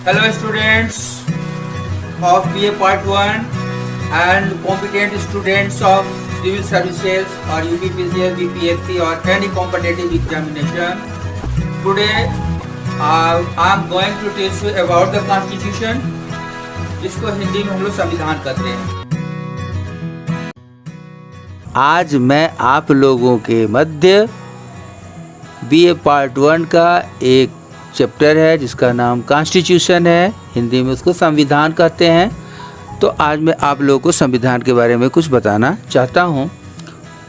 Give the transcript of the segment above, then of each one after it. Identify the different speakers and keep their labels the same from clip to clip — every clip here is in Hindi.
Speaker 1: Hello students of BA Part 1 and competent students of civil services or UPPCL, BPSC or any competitive examination. Today I am going to teach you about the constitution, जिसको हिंदी में हम लोग संविधान कहते हैं।
Speaker 2: आज मैं आप लोगों के मध्य BA Part 1 का एक चैप्टर है जिसका नाम कॉन्स्टिट्यूशन है, हिंदी में उसको संविधान कहते हैं। तो आज मैं आप लोगों को संविधान के बारे में कुछ बताना चाहता हूं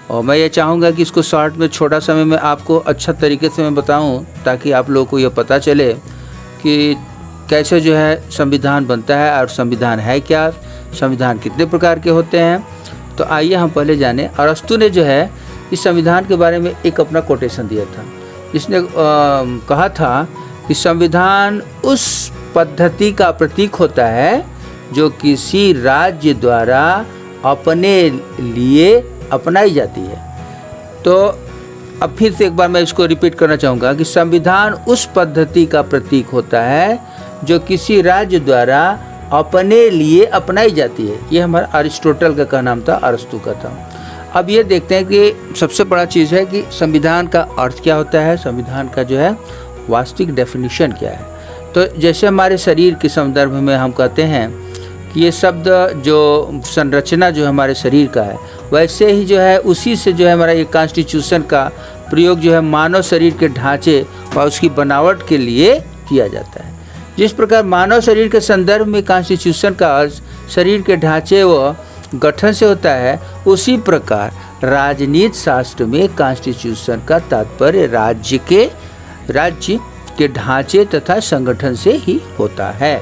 Speaker 2: और मैं ये चाहूँगा कि इसको शॉर्ट में छोटा समय में आपको अच्छा तरीके से मैं बताऊं ताकि आप लोगों को ये पता चले कि कैसे जो है संविधान बनता है और संविधान है क्या, संविधान कितने प्रकार के होते हैं। तो आइए हम पहले जानें। अरस्तु ने जो है इस संविधान के बारे में एक अपना कोटेशन दिया था, जिसने कहा था कि संविधान उस पद्धति का प्रतीक होता है जो किसी राज्य द्वारा अपने लिए अपनाई जाती है। तो अब फिर से एक बार मैं इसको रिपीट करना चाहूँगा कि संविधान उस पद्धति का प्रतीक होता है जो किसी राज्य द्वारा अपने लिए अपनाई जाती है। ये हमारा अरिस्टोटल का कहना था, अरस्तु का था। अब ये देखते हैं कि सबसे बड़ा चीज़ है कि संविधान का अर्थ क्या होता है, संविधान का जो है वास्तविक डेफिनेशन क्या है। तो जैसे हमारे शरीर के संदर्भ में हम कहते हैं कि ये शब्द जो संरचना जो हमारे शरीर का है, वैसे ही जो है उसी से जो है हमारा ये कॉन्स्टिट्यूशन का प्रयोग जो है मानव शरीर के ढांचे और उसकी बनावट के लिए किया जाता है। जिस प्रकार मानव शरीर के संदर्भ में कॉन्स्टिट्यूशन का अर्थ शरीर के ढांचे व गठन से होता है, उसी प्रकार राजनीति शास्त्र में कॉन्स्टिट्यूशन का तात्पर्य राज्य के ढांचे तथा संगठन से ही होता है।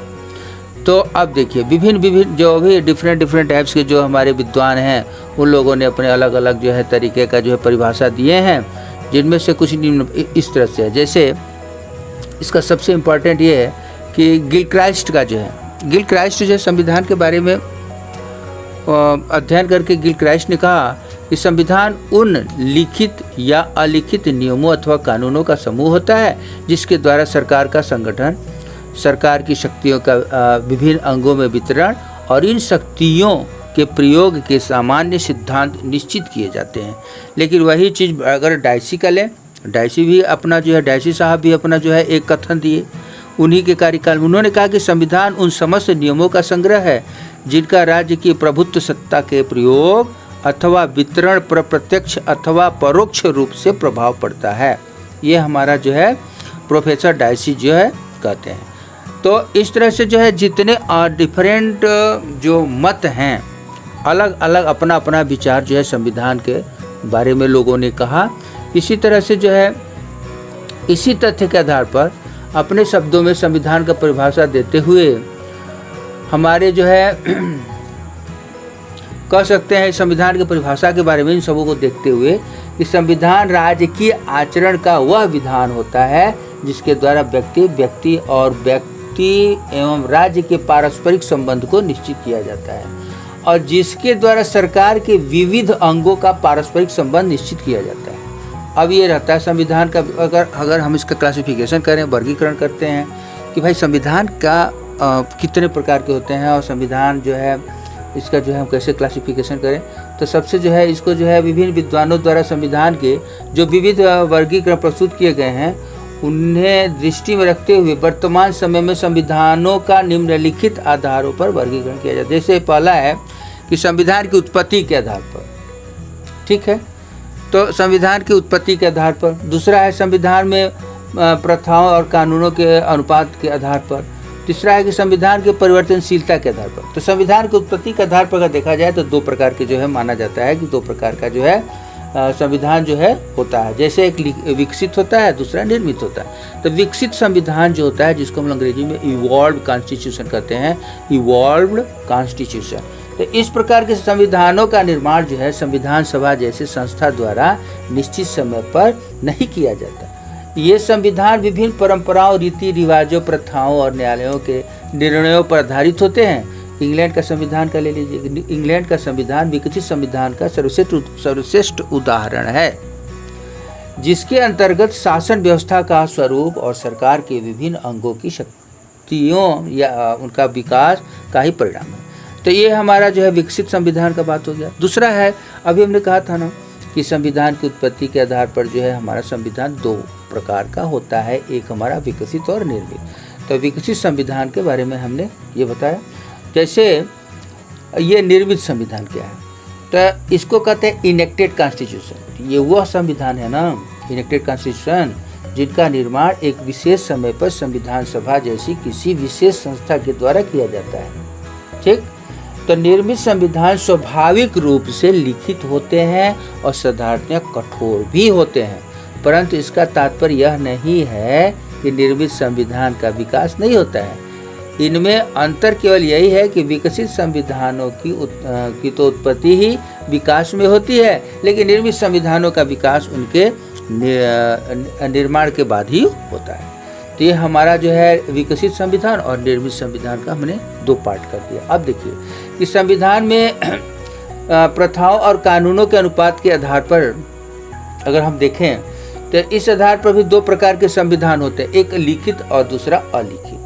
Speaker 2: तो अब देखिए विभिन्न जो भी डिफरेंट टाइप्स के जो हमारे विद्वान हैं उन लोगों ने अपने अलग अलग जो है तरीके का जो है परिभाषा दिए हैं, जिनमें से कुछ इस तरह से है। जैसे इसका सबसे इम्पोर्टेंट ये है कि गिलक्राइस्ट का जो है संविधान के बारे में अध्ययन करके गिलक्राइस्ट ने कहा कि संविधान उन लिखित या अलिखित नियमों अथवा कानूनों का समूह होता है जिसके द्वारा सरकार का संगठन, सरकार की शक्तियों का विभिन्न अंगों में वितरण और इन शक्तियों के प्रयोग के सामान्य सिद्धांत निश्चित किए जाते हैं। लेकिन वही चीज़ अगर डायसी का लें, डायसी साहब भी अपना जो है एक कथन दिए उन्हीं के कार्यकाल में। उन्होंने कहा कि संविधान उन समस्त नियमों का संग्रह है जिनका राज्य की प्रभुत्व सत्ता के प्रयोग अथवा वितरण पर प्रत्यक्ष अथवा परोक्ष रूप से प्रभाव पड़ता है। ये हमारा जो है प्रोफेसर डायसी जो है कहते हैं। तो इस तरह से जो है जितने डिफरेंट जो मत हैं, अलग अलग अपना अपना विचार जो है संविधान के बारे में लोगों ने कहा। इसी तरह से जो है इसी तथ्य के आधार पर अपने शब्दों में संविधान का परिभाषा देते हुए हमारे जो है कह सकते हैं संविधान की परिभाषा के बारे में इन सबों को देखते हुए कि संविधान राजकीय आचरण का वह विधान होता है जिसके द्वारा व्यक्ति एवं राज्य के पारस्परिक संबंध को निश्चित किया जाता है और जिसके द्वारा सरकार के विविध अंगों का पारस्परिक संबंध निश्चित किया जाता है। अब ये रहता है संविधान का, अगर हम इसका क्लासिफिकेशन करें, वर्गीकरण करते हैं कि भाई संविधान का कितने प्रकार के होते हैं और संविधान जो है इसका जो है हम कैसे क्लासिफिकेशन करें। तो सबसे जो है इसको जो है विभिन्न विद्वानों द्वारा संविधान के जो विविध वर्गीकरण प्रस्तुत किए गए हैं उन्हें दृष्टि में रखते हुए वर्तमान समय में संविधानों का निम्नलिखित आधारों पर वर्गीकरण किया जाता है। जैसे पहला है कि संविधान की उत्पत्ति के आधार पर, ठीक है, तो संविधान की उत्पत्ति के आधार पर। दूसरा है संविधान में प्रथाओं और कानूनों के अनुपात के आधार पर। तीसरा है कि संविधान की परिवर्तनशीलता के आधार पर। तो संविधान की उत्पत्ति के आधार पर अगर देखा जाए तो दो प्रकार के जो है माना जाता है कि दो प्रकार का जो है संविधान जो है होता है। जैसे एक विकसित होता है, दूसरा निर्मित होता है। तो विकसित संविधान जो होता है जिसको हम अंग्रेजी में इवॉल्व्ड कॉन्स्टिट्यूशन कहते हैं, इवॉल्व्ड कॉन्स्टिट्यूशन। तो इस प्रकार के संविधानों का निर्माण जो है संविधान सभा जैसे संस्था द्वारा निश्चित समय पर नहीं किया जाता। ये संविधान विभिन्न परंपराओं, रीति रिवाजों, प्रथाओं और न्यायालयों के निर्णयों पर आधारित होते हैं। इंग्लैंड का संविधान का ले लीजिए। इंग्लैंड का संविधान विकसित संविधान का सर्वश्रेष्ठ उदाहरण है, जिसके अंतर्गत शासन व्यवस्था का स्वरूप और सरकार के विभिन्न अंगों की शक्तियों या उनका विकास का ही परिणाम है। तो ये हमारा जो है विकसित संविधान का बात हो गया। दूसरा है, अभी हमने कहा था ना कि संविधान की उत्पत्ति के आधार पर जो है हमारा संविधान दो प्रकार का होता है, एक हमारा विकसित और निर्मित। तो विकसित संविधान के बारे में हमने ये बताया। जैसे ये निर्मित संविधान क्या है, तो इसको कहते हैं इनेक्टेड कॉन्स्टिट्यूशन। ये वह संविधान है ना, इनेक्टेड कॉन्स्टिट्यूशन, जिनका निर्माण एक विशेष समय पर संविधान सभा जैसी किसी विशेष संस्था के द्वारा किया जाता है। ठीक, तो निर्मित संविधान स्वाभाविक रूप से लिखित होते हैं और साधारणतः कठोर भी होते हैं, परंतु इसका तात्पर्य यह नहीं है कि निर्मित संविधान का विकास नहीं होता है। इनमें अंतर केवल यही है कि विकसित संविधानों की तो उत्पत्ति ही विकास में होती है, लेकिन निर्मित संविधानों का विकास उनके निर्माण के बाद ही होता है। तो ये हमारा जो है विकसित संविधान और निर्मित संविधान का हमने दो पार्ट कर दिया। अब देखिए कि संविधान में प्रथाओं और कानूनों के अनुपात के आधार पर अगर हम देखें तो इस आधार पर भी दो प्रकार के संविधान होते हैं, एक लिखित और दूसरा अलिखित।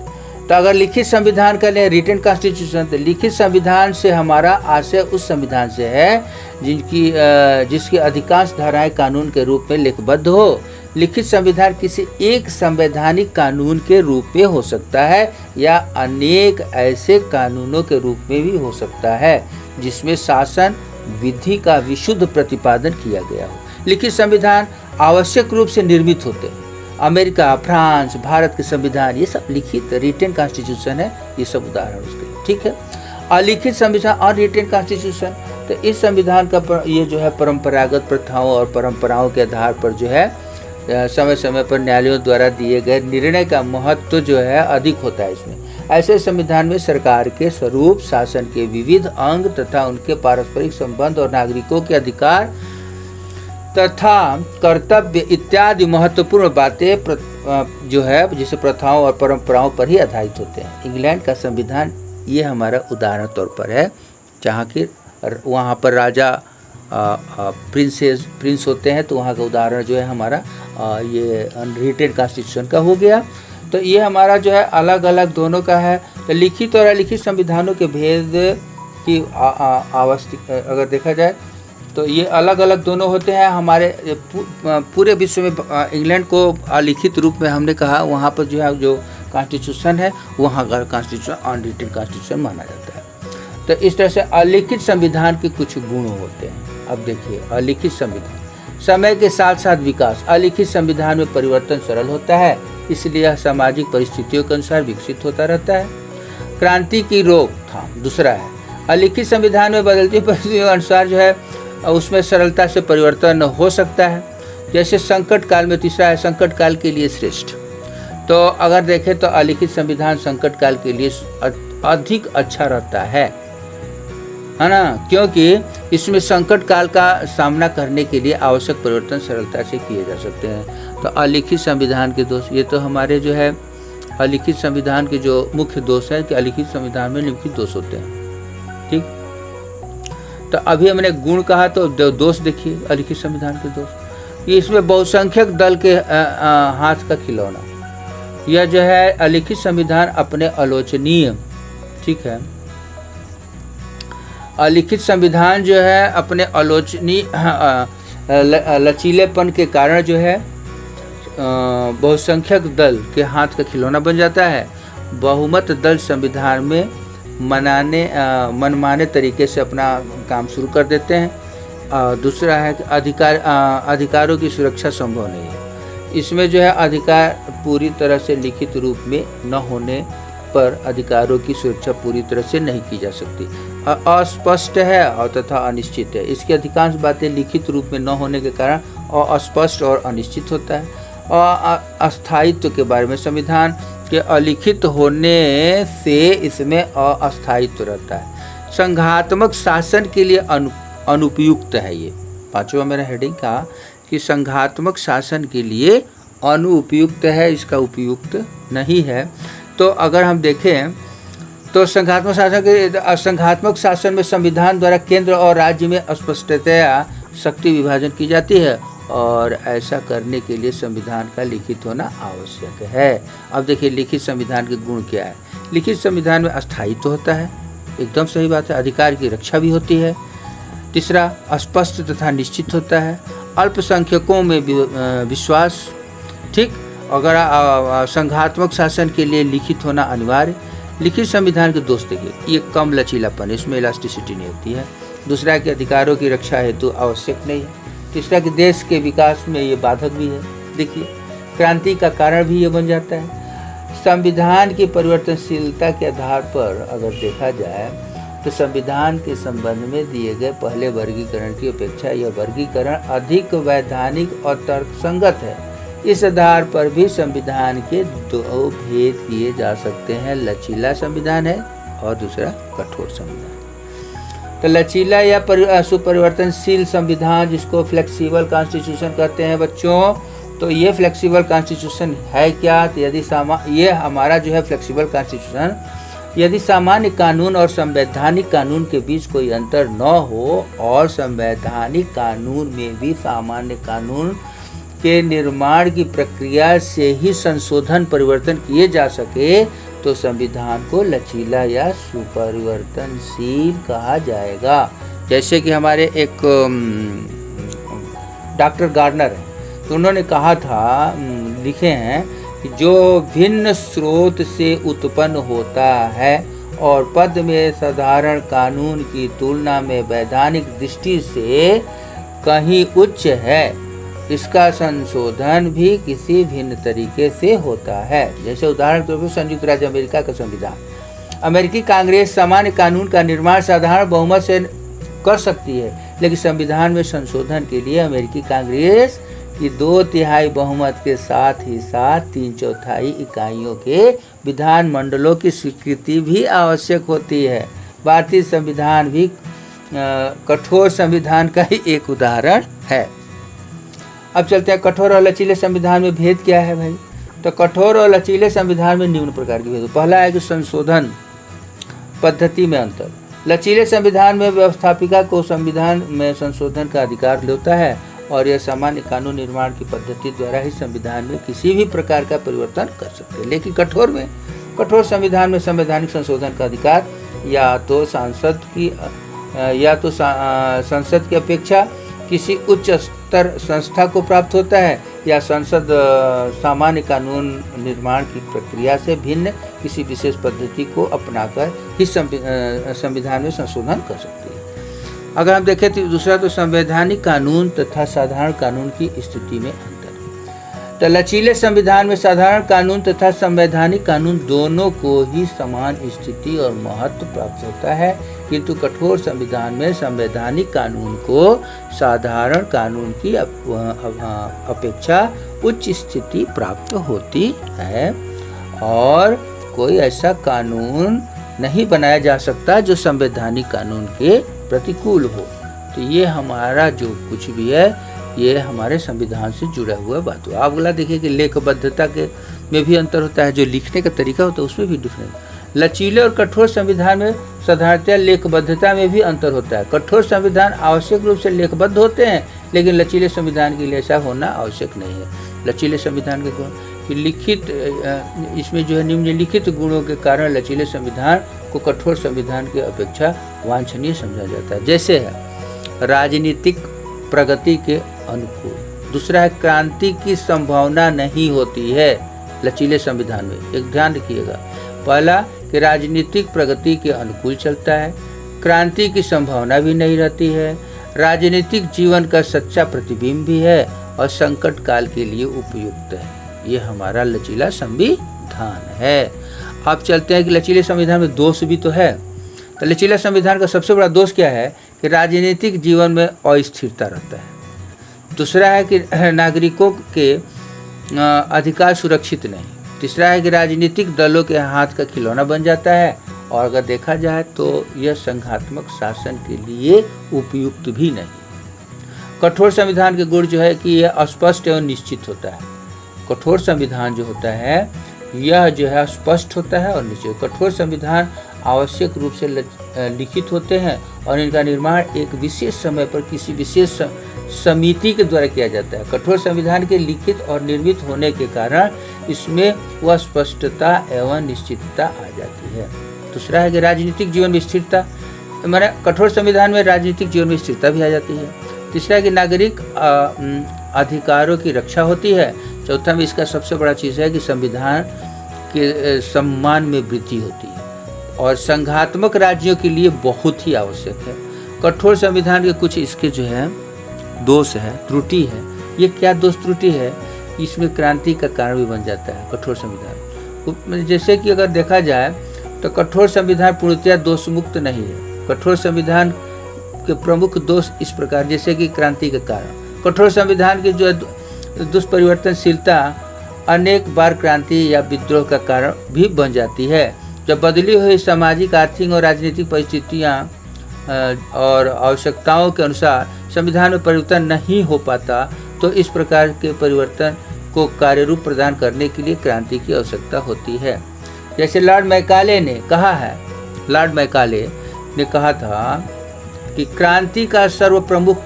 Speaker 2: तो अगर लिखित संविधान का लें रिटन कॉन्स्टिट्यूशन, तो लिखित संविधान से हमारा आशय उस संविधान से है जिसकी अधिकांश धाराएं कानून के रूप में लिखबद्ध हो। लिखित संविधान किसी एक संवैधानिक कानून के रूप में हो सकता है या अनेक ऐसे कानूनों के रूप में भी हो सकता है जिसमें शासन विधि का विशुद्ध प्रतिपादन किया गया हो। लिखित संविधान आवश्यक रूप से निर्मित होते हैं। अमेरिका, फ्रांस, भारत के संविधान ये सब लिखित रिटन कॉन्स्टिट्यूशन है, ये सब उदाहरण उसके। ठीक है, अलिखित संविधान और रिटन कॉन्स्टिट्यूशन, तो इस संविधान का ये जो है परंपरागत प्रथाओं और परंपराओं के आधार पर जो है समय समय पर न्यायालयों द्वारा दिए गए निर्णय का महत्व जो है अधिक होता है इसमें। ऐसे संविधान में सरकार के स्वरूप, शासन के विविध अंग तथा उनके पारस्परिक संबंध और नागरिकों के अधिकार तथा कर्तव्य इत्यादि महत्वपूर्ण बातें जो है जैसे प्रथाओं और परंपराओं पर ही आधारित होते हैं। इंग्लैंड का संविधान ये हमारा उदाहरण तौर पर है, जहाँ की वहाँ पर राजा प्रिंस होते हैं, तो वहाँ का उदाहरण जो है हमारा ये अनरिटेन कॉन्स्टिट्यूशन का हो गया। तो ये हमारा जो है अलग अलग दोनों का है। तो लिखित और अलिखित संविधानों के भेद की आवश्यक अगर देखा जाए तो ये अलग अलग दोनों होते हैं। हमारे पूरे विश्व में इंग्लैंड को अलिखित रूप में हमने कहा, वहाँ पर जो है जो कॉन्स्टिट्यूशन है वहाँ का कॉन्स्टिट्यूशन अनरिटेन कॉन्स्टिट्यूशन माना जाता है। तो इस तरह से अलिखित संविधान के कुछ गुण होते हैं। अब देखिए अलिखित संविधान, समय के साथ साथ विकास। अलिखित संविधान में परिवर्तन सरल होता है, इसलिए यह सामाजिक परिस्थितियों के अनुसार विकसित होता रहता है। क्रांति की रोकथाम दूसरा है। अलिखित संविधान में बदलती परिस्थितियों के अनुसार जो है उसमें सरलता से परिवर्तन हो सकता है। जैसे संकट काल में तीसरा है संकट काल के लिए श्रेष्ठ। तो अगर देखें तो अलिखित संविधान संकट काल के लिए अधिक अच्छा रहता है ना, क्योंकि इसमें संकट काल का सामना करने के लिए आवश्यक परिवर्तन सरलता से किए जा सकते हैं। तो अलिखित संविधान के दोष, ये तो हमारे जो है अलिखित संविधान के जो मुख्य दोष हैं कि अलिखित संविधान में निम्नलिखित दोष होते हैं। ठीक, तो अभी हमने गुण कहा, तो दोष देखिए अलिखित संविधान के दोष। ये इसमें बहुसंख्यक दल के हाथ का खिलौना, यह जो है अलिखित संविधान अपने आलोचनीय, ठीक है, अलिखित संविधान जो है अपने आलोचनीय लचीलेपन के कारण जो है बहुसंख्यक दल के हाथ का खिलौना बन जाता है। बहुमत दल संविधान में मनमाने तरीके से अपना काम शुरू कर देते हैं। दूसरा है कि अधिकारों की सुरक्षा संभव नहीं है। इसमें जो है अधिकार पूरी तरह से लिखित रूप में न होने पर अधिकारों की सुरक्षा पूरी तरह से नहीं की जा सकती। अस्पष्ट है और तथा अनिश्चित है। इसकी अधिकांश बातें लिखित रूप में न होने के कारण अस्पष्ट और अनिश्चित होता है। और अस्थायित्व के बारे में, संविधान के अलिखित होने से इसमें अस्थायित्व रहता है। संघात्मक शासन के लिए अनुपयुक्त है। ये पांचवा मेरा हेडिंग का कि संघात्मक शासन के लिए अनुपयुक्त है, इसका उपयुक्त नहीं है। तो अगर हम देखें तो संघात्मक शासन में संविधान द्वारा केंद्र और राज्य में स्पष्टतया शक्ति विभाजन की जाती है और ऐसा करने के लिए संविधान का लिखित होना आवश्यक है। अब देखिए लिखित संविधान के गुण क्या है। लिखित संविधान में स्थायित्व होता है, एकदम सही बात है। अधिकार की रक्षा भी होती है। तीसरा, स्पष्ट तथा निश्चित होता है। अल्पसंख्यकों में विश्वास, ठीक। अगर संघात्मक शासन के लिए लिखित होना अनिवार्य। लिखित संविधान के दोष देखिए, ये कम लचीलापन, इसमें इलास्टिसिटी नहीं होती है। दूसरा कि अधिकारों की रक्षा हेतु आवश्यक नहीं है। तीसरा कि देश के विकास में ये बाधक भी है। देखिए क्रांति का कारण भी ये बन जाता है। संविधान की परिवर्तनशीलता के आधार पर अगर देखा जाए तो संविधान के संबंध में दिए गए पहले वर्गीकरण की अपेक्षा यह वर्गीकरण अधिक वैधानिक और तर्कसंगत है। इस आधार पर भी संविधान के दो भेद किए जा सकते हैं, लचीला संविधान है और दूसरा कठोर संविधान। तो लचीला या सुपरिवर्तनशील संविधान, जिसको फ्लेक्सिबल कॉन्स्टिट्यूशन कहते हैं बच्चों, तो ये फ्लेक्सिबल कॉन्स्टिट्यूशन है क्या? तो यदि ये हमारा जो है फ्लेक्सिबल कॉन्स्टिट्यूशन, यदि सामान्य कानून और संवैधानिक कानून के बीच कोई अंतर न हो और संवैधानिक कानून में भी सामान्य कानून के निर्माण की प्रक्रिया से ही संशोधन परिवर्तन किए जा सके तो संविधान को लचीला या सुपरिवर्तनशील कहा जाएगा। जैसे कि हमारे एक डॉक्टर गार्डनर हैं, तो उन्होंने कहा था, लिखे हैं कि जो भिन्न स्रोत से उत्पन्न होता है और पद में साधारण कानून की तुलना में वैधानिक दृष्टि से कहीं उच्च है, इसका संशोधन भी किसी भिन्न तरीके से होता है। जैसे उदाहरण के तौर पर संयुक्त राज्य अमेरिका का संविधान, अमेरिकी कांग्रेस सामान्य कानून का निर्माण साधारण बहुमत से कर सकती है, लेकिन संविधान में संशोधन के लिए अमेरिकी कांग्रेस की 2/3 बहुमत के साथ ही साथ 3/4 इकाइयों के विधान मंडलों की स्वीकृति भी आवश्यक होती है। भारतीय संविधान भी कठोर संविधान का ही एक उदाहरण है। अब चलते हैं कठोर और लचीले संविधान में भेद क्या है भाई। तो कठोर और लचीले संविधान में निम्न प्रकार के भेद। पहला है कि संशोधन पद्धति में अंतर। लचीले संविधान में व्यवस्थापिका को संविधान में संशोधन का अधिकार होता है और यह सामान्य कानून निर्माण की पद्धति द्वारा ही संविधान में किसी भी प्रकार का परिवर्तन कर सकते हैं। लेकिन कठोर संविधान में संवैधानिक संशोधन का अधिकार या तो संसद की अपेक्षा किसी उच्च स्तर संस्था को प्राप्त होता है या संसद सामान्य कानून निर्माण की प्रक्रिया से भिन्न किसी विशेष पद्धति को अपनाकर ही संविधान में संशोधन कर सकती है। अगर हम देखें तो दूसरा तो संवैधानिक कानून तथा साधारण कानून की स्थिति में अंतर। तो लचीले संविधान में साधारण कानून तथा संवैधानिक कानून दोनों को ही समान स्थिति और महत्व प्राप्त होता है, किंतु कठोर संविधान में संवैधानिक कानून को साधारण कानून की अपेक्षा उच्च स्थिति प्राप्त होती है और कोई ऐसा कानून नहीं बनाया जा सकता जो संवैधानिक कानून के प्रतिकूल हो। तो ये हमारा जो कुछ भी है ये हमारे संविधान से जुड़ा हुआ बात हुआ। अगला देखिए कि लेखबद्धता के में भी अंतर होता है, जो लिखने का तरीका होता है उसमें भी डिफरेंस। लचीले और कठोर संविधान में साधारणतः लेखबद्धता में भी अंतर होता है। कठोर संविधान आवश्यक रूप से लेखबद्ध होते हैं, लेकिन लचीले संविधान के लिए ऐसा होना आवश्यक नहीं है। लचीले संविधान के गुण कि लिखित, इसमें जो है निम्नलिखित गुणों के कारण लचीले संविधान को कठोर संविधान की अपेक्षा वांछनीय समझा जाता है। जैसे है राजनीतिक प्रगति के अनुकूल। दूसरा है क्रांति की संभावना नहीं होती है लचीले संविधान में। एक ध्यान रखिएगा, पहला कि राजनीतिक प्रगति के अनुकूल चलता है, क्रांति की संभावना भी नहीं रहती है, राजनीतिक जीवन का सच्चा प्रतिबिंब भी है और संकट काल के लिए उपयुक्त है। ये हमारा लचीला संविधान है। अब चलते हैं कि लचीले संविधान में दोष भी तो है। तो लचीला संविधान का सबसे बड़ा दोष क्या है कि राजनीतिक जीवन में अस्थिरता रहता है। दूसरा है कि नागरिकों के अधिकार सुरक्षित नहीं। तीसरा है कि राजनीतिक दलों के हाथ का खिलौना बन जाता है और अगर देखा जाए तो यह संघात्मक शासन के लिए उपयुक्त भी नहीं। कठोर संविधान के गुण जो है कि यह अस्पष्ट एवं निश्चित होता है। कठोर संविधान जो होता है यह जो है स्पष्ट होता है और निश्चित। कठोर संविधान आवश्यक रूप से लिखित होते हैं और इनका निर्माण एक विशेष समय पर किसी विशेष समिति के द्वारा किया जाता है। कठोर संविधान के लिखित और निर्मित होने के कारण इसमें वह स्पष्टता एवं निश्चितता आ जाती है। दूसरा है कि राजनीतिक जीवन में स्थिरता, हमारे कठोर संविधान में राजनीतिक जीवन में स्थिरता भी आ जाती है। तीसरा है कि नागरिक अधिकारों की रक्षा होती है। चौथा में इसका सबसे बड़ा चीज़ है कि संविधान के सम्मान में वृद्धि होती है और संघात्मक राज्यों के लिए बहुत ही आवश्यक है। कठोर संविधान के कुछ इसके जो है दोष है, त्रुटि है। ये क्या दोष त्रुटि है? इसमें क्रांति का कारण भी बन जाता है कठोर संविधान। जैसे कि अगर देखा जाए तो कठोर संविधान पूर्णतया दोष मुक्त नहीं है। कठोर संविधान के प्रमुख दोष इस प्रकार, जैसे कि क्रांति के कारण कठोर संविधान की जो दुष्परिवर्तनशीलता अनेक बार क्रांति या विद्रोह का कारण भी बन जाती है। जब बदली हुई सामाजिक, आर्थिक और राजनीतिक परिस्थितियाँ और आवश्यकताओं के अनुसार संविधान में परिवर्तन नहीं हो पाता तो इस प्रकार के परिवर्तन को कार्यरूप प्रदान करने के लिए क्रांति की आवश्यकता होती है। जैसे लॉर्ड मैकाले ने कहा है, लॉर्ड मैकाले ने कहा था कि क्रांति का सर्वप्रमुख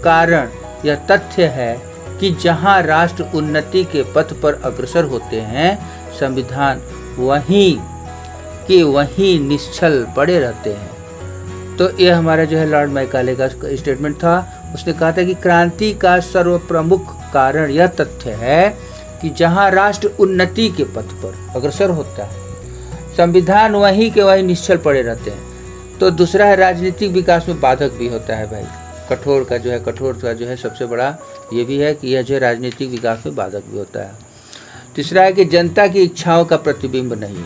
Speaker 2: कारण यह तथ्य है कि जहां राष्ट्र उन्नति के पथ पर अग्रसर होते हैं, संविधान वहीं के वहीं निश्चल पड़े रहते हैं। तो यह हमारा जो है लॉर्ड मैकाले का स्टेटमेंट था। उसने कहा था कि क्रांति का सर्वप्रमुख कारण यह तथ्य है कि जहां राष्ट्र उन्नति के पथ पर अग्रसर होता है, संविधान वहीं के वहीं निश्चल पड़े रहते हैं। तो दूसरा है राजनीतिक विकास में बाधक भी होता है भाई। कठोर का जो है सबसे बड़ा ये भी है कि यह जो है राजनीतिक विकास में बाधक भी होता है। तीसरा है कि जनता की इच्छाओं का प्रतिबिंब नहीं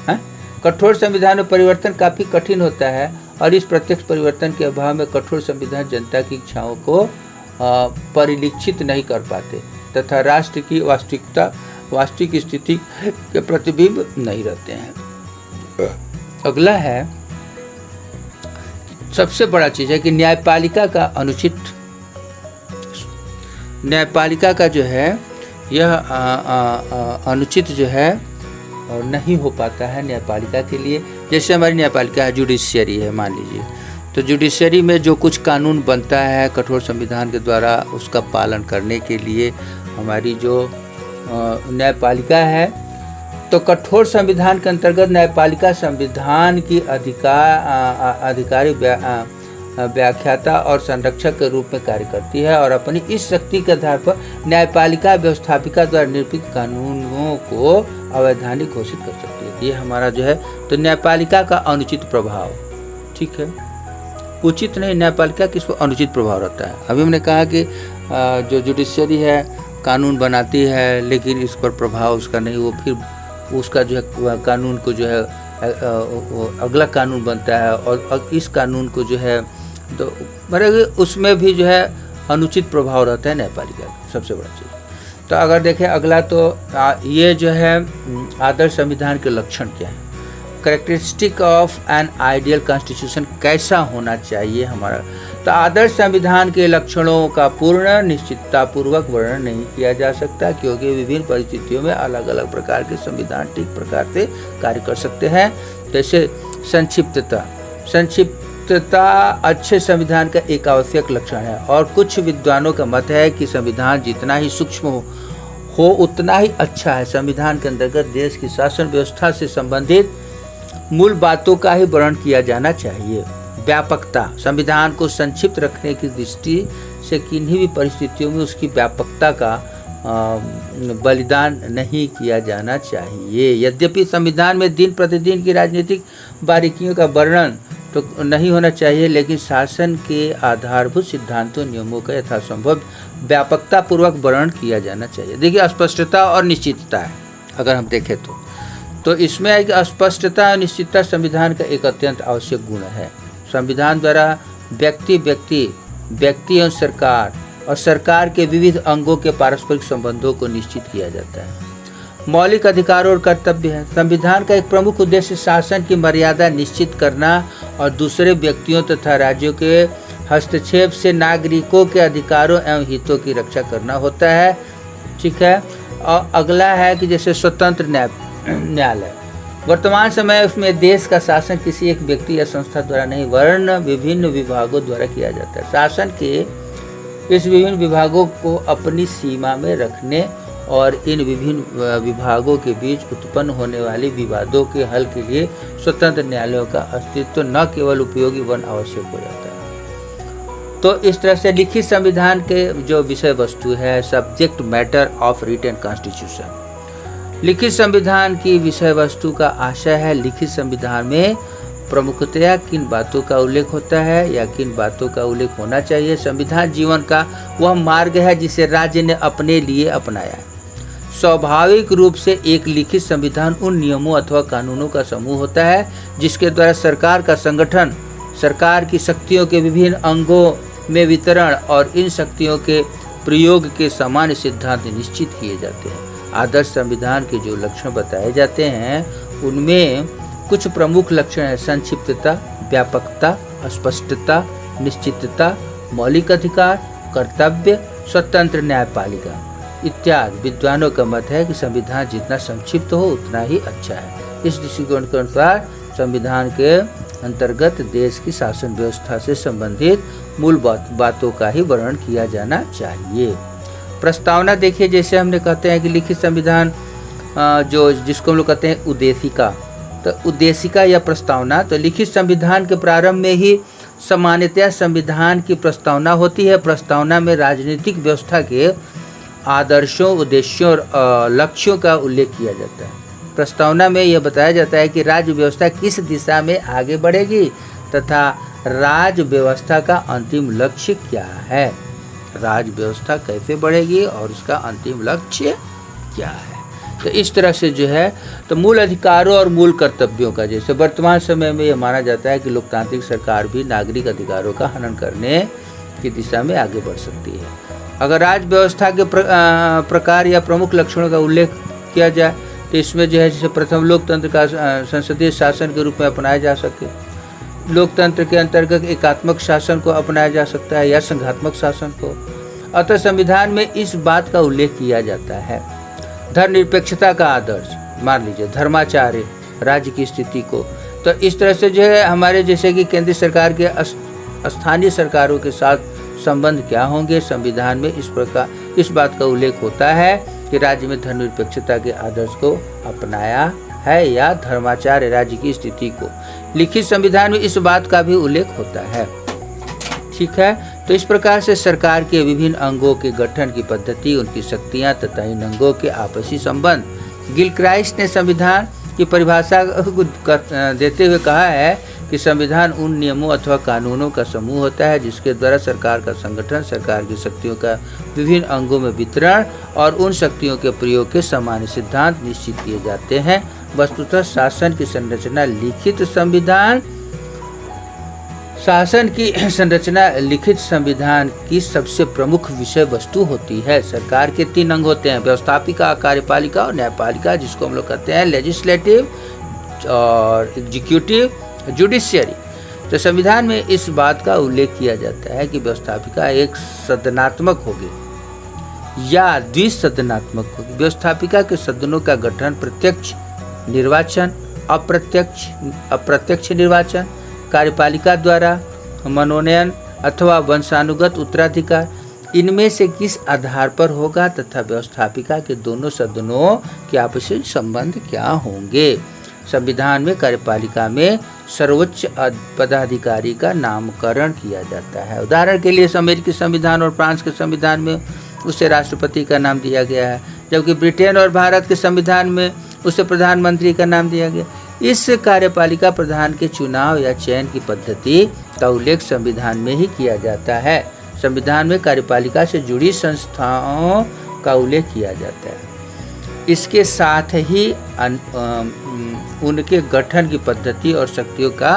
Speaker 2: है। कठोर संविधान में परिवर्तन काफ़ी कठिन होता है और इस प्रत्यक्ष परिवर्तन के अभाव में कठोर संविधान जनता की इच्छाओं को परिलक्षित नहीं कर पाते तथा राष्ट्र की वास्तविक स्थिति के प्रतिबिंब नहीं रहते हैं। अगला है, सबसे बड़ा चीज़ है कि न्यायपालिका का जो है यह अनुचित जो है और नहीं हो पाता है न्यायपालिका के लिए। जैसे हमारी न्यायपालिका है, जुडिशियरी है मान लीजिए, तो जुडिशियरी में जो कुछ कानून बनता है कठोर संविधान के द्वारा, उसका पालन करने के लिए हमारी जो न्यायपालिका है, तो कठोर संविधान के अंतर्गत न्यायपालिका संविधान की अधिकारी व्याख्याता और संरक्षक के रूप में कार्य करती है और अपनी इस शक्ति के आधार पर न्यायपालिका व्यवस्थापिका द्वारा निर्मित कानूनों को अवैधानिक घोषित कर सकती है। ये हमारा जो है तो न्यायपालिका का अनुचित प्रभाव, ठीक है, उचित नहीं, न्यायपालिका किस पर अनुचित प्रभाव रहता है। अभी हमने कहा कि जो जुडिशियरी है कानून बनाती है लेकिन इस पर प्रभाव उसका नहीं, वो फिर उसका जो है कानून को जो है अगला कानून बनता है और इस कानून को जो है तो मतलब उसमें भी जो है अनुचित प्रभाव रहता है न्यायपालिका का, सबसे बड़ा चीज़। तो अगर देखें अगला तो ये जो है आदर्श संविधान के लक्षण क्या है, characteristic of an ideal constitution कैसा होना चाहिए हमारा। तो आदर्श संविधान के लक्षणों का पूर्ण निश्चिततापूर्वक वर्णन नहीं किया जा सकता क्योंकि विभिन्न परिस्थितियों में अलग अलग प्रकार के संविधान ठीक प्रकार से कार्य कर सकते हैं। जैसे संक्षिप्तता अच्छे संविधान का एक आवश्यक लक्षण है और कुछ विद्वानों का मत है कि संविधान जितना ही सूक्ष्म हो उतना ही अच्छा है। संविधान के अंतर्गत देश की शासन व्यवस्था से संबंधित मूल बातों का ही वर्णन किया जाना चाहिए। व्यापकता, संविधान को संक्षिप्त रखने की दृष्टि से किन्हीं भी परिस्थितियों में उसकी व्यापकता का बलिदान नहीं किया जाना चाहिए। यद्यपि संविधान में दिन प्रतिदिन की राजनीतिक बारीकियों का वर्णन तो नहीं होना चाहिए, लेकिन शासन के आधारभूत सिद्धांतों नियमों का यथासंभव व्यापकता पूर्वक वर्णन किया जाना चाहिए। देखिए अस्पष्टता और निश्चितता है, अगर हम देखें तो इसमें है कि अस्पष्टता और निश्चितता संविधान का एक अत्यंत आवश्यक गुण है। संविधान द्वारा व्यक्ति और सरकार के विविध अंगों के पारस्परिक संबंधों को निश्चित किया जाता है। मौलिक अधिकारों और कर्तव्य है। संविधान का एक प्रमुख उद्देश्य शासन की मर्यादा निश्चित करना और दूसरे व्यक्तियों तथा राज्यों के हस्तक्षेप से नागरिकों के अधिकारों एवं हितों की रक्षा करना होता है, ठीक है। और अगला है कि जैसे स्वतंत्र न्यायालय, वर्तमान समय उसमें देश का शासन किसी एक व्यक्ति या संस्था द्वारा नहीं वरन विभिन्न विभागों द्वारा किया जाता है। शासन के इस विभिन्न विभागों को अपनी सीमा में रखने और इन विभिन्न विभागों के बीच उत्पन्न होने वाले विवादों के हल के लिए स्वतंत्र न्यायालयों का अस्तित्व न केवल उपयोगी वन आवश्यक हो जाता है। तो इस तरह से लिखित संविधान के जो विषय वस्तु है, subject matter of written constitution. लिखित संविधान की विषय वस्तु का आशय है, लिखित संविधान में प्रमुखतया किन बातों का उल्लेख होता है या किन बातों का उल्लेख होना चाहिए। संविधान जीवन का वह मार्ग है जिसे राज्य ने अपने लिए अपनाया है। स्वाभाविक रूप से एक लिखित संविधान उन नियमों अथवा कानूनों का समूह होता है जिसके द्वारा सरकार का संगठन, सरकार की शक्तियों के विभिन्न अंगों में वितरण और इन शक्तियों के प्रयोग के सामान्य सिद्धांत निश्चित किए जाते हैं। आदर्श संविधान के जो लक्षण बताए जाते हैं उनमें कुछ प्रमुख लक्षण है: संक्षिप्तता, व्यापकता, स्पष्टता, निश्चितता, मौलिक अधिकार, कर्तव्य, स्वतंत्र न्यायपालिका इत्यादि। विद्वानों का मत है कि संविधान जितना संक्षिप्त हो उतना ही अच्छा है। इस दृष्टिकोण के अनुसार संविधान के अंतर्गत देश की शासन व्यवस्था से संबंधित मूल बातों का ही वर्णन किया जाना चाहिए। प्रस्तावना देखिए, जैसे हमने कहते हैं कि लिखित संविधान जो जिसको हम लोग कहते हैं उद्देशिका, तो उद्देशिका या प्रस्तावना, तो लिखित संविधान के प्रारंभ में ही सामान्यतया संविधान की प्रस्तावना होती है। प्रस्तावना में राजनीतिक व्यवस्था के आदर्शों, उद्देश्यों और लक्ष्यों का उल्लेख किया जाता है। प्रस्तावना में यह बताया जाता है कि राज्य व्यवस्था किस दिशा में आगे बढ़ेगी तथा राज्य व्यवस्था का अंतिम लक्ष्य क्या है। राज्य व्यवस्था कैसे बढ़ेगी और उसका अंतिम लक्ष्य क्या है। तो इस तरह से जो है तो मूल अधिकारों और मूल कर्तव्यों का, जैसे वर्तमान समय में यह माना जाता है कि लोकतांत्रिक सरकार भी नागरिक अधिकारों का हनन करने की दिशा में आगे बढ़ सकती है। अगर राज्य व्यवस्था के प्रकार या प्रमुख लक्षणों का उल्लेख किया जाए तो इसमें जो है जैसे प्रथम लोकतंत्र का संसदीय शासन के रूप में अपनाया जा सके, लोकतंत्र के अंतर्गत एकात्मक शासन को अपनाया जा सकता है या संघात्मक शासन को। अतः संविधान में इस बात का उल्लेख किया जाता है। धर्मनिरपेक्षता का आदर्श, मान लीजिए धर्माचार्य राज्य की स्थिति को, तो इस तरह से जो है हमारे जैसे कि केंद्रीय सरकार के स्थानीय सरकारों के साथ संबंध क्या होंगे। संविधान में इस बात का उल्लेख होता है कि राज्य में धर्मनिरपेक्षता के आदर्श को अपनाया है या धर्माचार्य राज्य की स्थिति को। लिखित संविधान में इस बात का भी उल्लेख होता है। ठीक है, तो इस प्रकार से सरकार के विभिन्न अंगों के गठन की पद्धति, उनकी शक्तियां तथा इन अंगों के आपसी संबंध। गिलक्राइस्ट ने संविधान की परिभाषा देते हुए कहा है कि संविधान उन नियमों अथवा कानूनों का समूह होता है जिसके द्वारा सरकार का संगठन, सरकार की शक्तियों का विभिन्न अंगों में वितरण और उन शक्तियों के प्रयोग के सामान्य सिद्धांत निश्चित किए जाते हैं। वस्तुतः शासन की संरचना लिखित संविधान लिखित संविधान की सबसे प्रमुख विषय वस्तु होती है। सरकार के 3 अंग होते हैं: व्यवस्थापिका, कार्यपालिका और न्यायपालिका, जिसको हम लोग कहते हैं लेजिस्लेटिव और एग्जीक्यूटिव, जुडिशियरी। तो संविधान में इस बात का उल्लेख किया जाता है कि व्यवस्थापिका एक सदनात्मक होगी या द्विसदनात्मक होगी। व्यवस्थापिका के सदनों का गठन प्रत्यक्ष निर्वाचन, अप्रत्यक्ष निर्वाचन, कार्यपालिका द्वारा मनोनयन अथवा वंशानुगत उत्तराधिकार, इनमें से किस आधार पर होगा तथा व्यवस्थापिका के दोनों सदनों के आपसी संबंध क्या होंगे। संविधान में कार्यपालिका में सर्वोच्च पदाधिकारी का नामकरण किया जाता है। उदाहरण के लिए अमेरिकी संविधान और फ्रांस के संविधान में उसे राष्ट्रपति का नाम दिया गया है, जबकि ब्रिटेन और भारत के संविधान में उसे प्रधानमंत्री का नाम दिया गया। इस कार्यपालिका प्रधान के चुनाव या चयन की पद्धति का उल्लेख संविधान में ही किया जाता है। संविधान में कार्यपालिका से जुड़ी संस्थाओं का उल्लेख किया जाता है। इसके साथ ही उनके गठन की पद्धति और शक्तियों का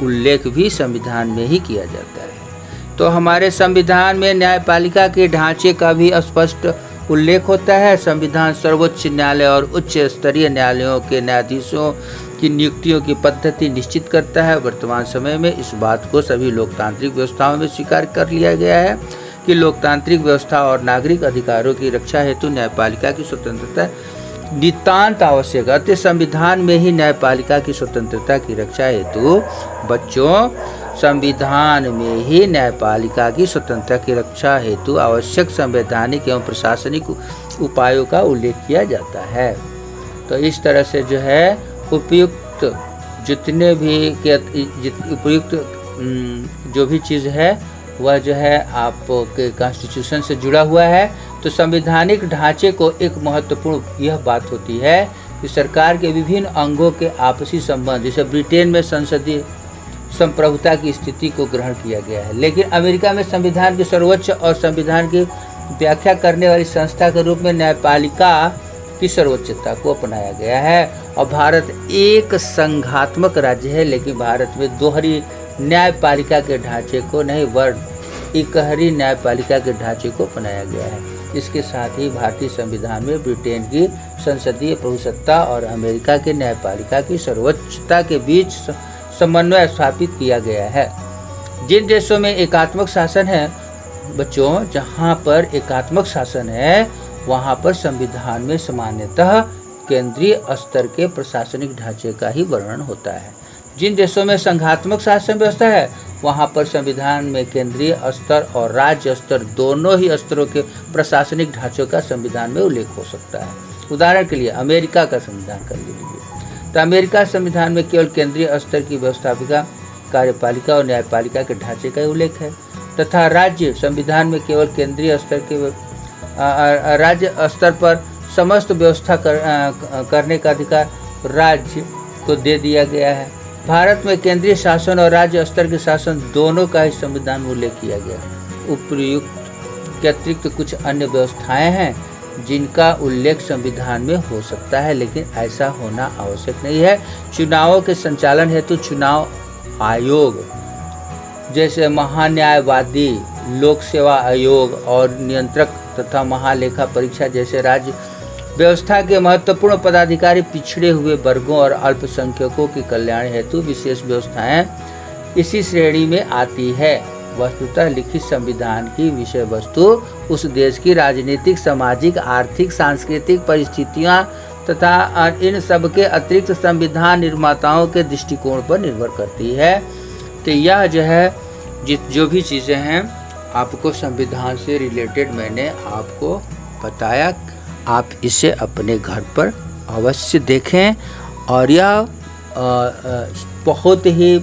Speaker 2: उल्लेख भी संविधान में ही किया जाता है। तो हमारे संविधान में न्यायपालिका के ढांचे का भी स्पष्ट उल्लेख होता है। संविधान सर्वोच्च न्यायालय और उच्च स्तरीय न्यायालयों के न्यायाधीशों की नियुक्तियों की पद्धति निश्चित करता है। वर्तमान समय में इस बात को सभी लोकतांत्रिक व्यवस्थाओं में स्वीकार कर लिया गया है कि लोकतांत्रिक व्यवस्था और नागरिक अधिकारों की रक्षा हेतु न्यायपालिका की स्वतंत्रता नितांत आवश्यक है। संविधान में ही न्यायपालिका की स्वतंत्रता की रक्षा हेतु बच्चों, संविधान में ही न्यायपालिका की स्वतंत्रता की रक्षा हेतु आवश्यक संवैधानिक एवं प्रशासनिक उपायों का उल्लेख किया जाता है। तो इस तरह से जो है उपयुक्त जितने भी उपयुक्त जो भी चीज़ है वह जो है आपके कॉन्स्टिट्यूशन से जुड़ा हुआ है। तो संवैधानिक ढांचे को एक महत्वपूर्ण यह बात होती है कि सरकार के विभिन्न अंगों के आपसी संबंध, जैसे ब्रिटेन में संसदीय संप्रभुता की स्थिति को ग्रहण किया गया है, लेकिन अमेरिका में संविधान के सर्वोच्च और संविधान की व्याख्या करने वाली संस्था के रूप में न्यायपालिका की सर्वोच्चता को अपनाया गया है। और भारत एक संघात्मक राज्य है, लेकिन भारत में दोहरी न्यायपालिका के ढांचे को नहीं, वर्ण इकहरी न्यायपालिका के ढांचे को अपनाया गया है। इसके साथ ही भारतीय संविधान में ब्रिटेन की संसदीय प्रभुसत्ता और अमेरिका के न्यायपालिका की सर्वोच्चता के बीच समन्वय स्थापित किया गया है। जिन देशों में एकात्मक शासन है बच्चों, जहाँ पर एकात्मक शासन है वहाँ पर संविधान में सामान्यतः केंद्रीय स्तर के प्रशासनिक ढांचे का ही वर्णन होता है। जिन देशों में संघात्मक शासन व्यवस्था है वहाँ पर संविधान में केंद्रीय स्तर और राज्य स्तर दोनों ही स्तरों के प्रशासनिक ढांचों का संविधान में उल्लेख हो सकता है। उदाहरण के लिए अमेरिका का संविधान कर लीजिए, तो अमेरिका संविधान में केवल केंद्रीय स्तर की व्यवस्थापिका, कार्यपालिका और न्यायपालिका के ढांचे का उल्लेख है, तथा राज्य संविधान में केवल केंद्रीय स्तर के राज्य स्तर पर समस्त व्यवस्था करने का अधिकार राज्य को दे दिया गया है। भारत में केंद्रीय शासन और राज्य स्तर के शासन दोनों का ही संविधान में उल्लेख किया गया है। उपयुक्त के अतिरिक्त कुछ अन्य व्यवस्थाएं हैं जिनका उल्लेख संविधान में हो सकता है, लेकिन ऐसा होना आवश्यक नहीं है। चुनावों के संचालन हेतु चुनाव आयोग जैसे महान्यायवादी, लोक सेवा आयोग और नियंत्रक तथा महालेखा परीक्षा जैसे राज्य व्यवस्था के महत्वपूर्ण पदाधिकारी पिछड़े हुए वर्गों और अल्पसंख्यकों के कल्याण हेतु विशेष व्यवस्थाएं इसी श्रेणी में आती है। वस्तुतः लिखित संविधान की विषय वस्तु उस देश की राजनीतिक, सामाजिक, आर्थिक, सांस्कृतिक परिस्थितियां तथा इन सब के अतिरिक्त संविधान निर्माताओं के दृष्टिकोण पर निर्भर करती है। तो यह जो है जो भी चीज़ें हैं आपको संविधान से रिलेटेड मैंने आपको बताया। आप इसे अपने घर पर अवश्य देखें और यह बहुत ही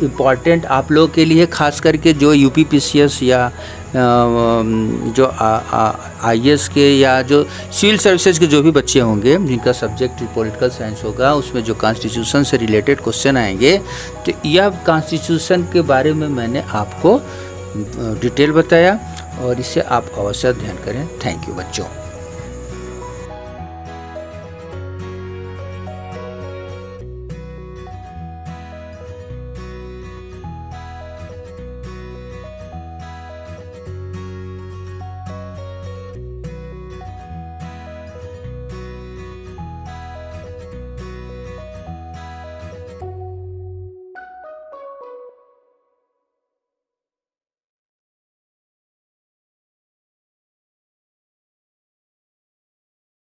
Speaker 2: इम्पॉर्टेंट आप लोगों के लिए, खास करके जो यूपीपीसीएस या जो आईएएस के या जो सिविल सर्विसेज के जो भी बच्चे होंगे जिनका सब्जेक्ट पॉलिटिकल साइंस होगा, उसमें जो कॉन्स्टिट्यूशन से रिलेटेड क्वेश्चन आएंगे, तो यह कॉन्स्टिट्यूशन के बारे में मैंने आपको डिटेल बताया और इसे आप अवश्य ध्यान करें। थैंक यू बच्चों।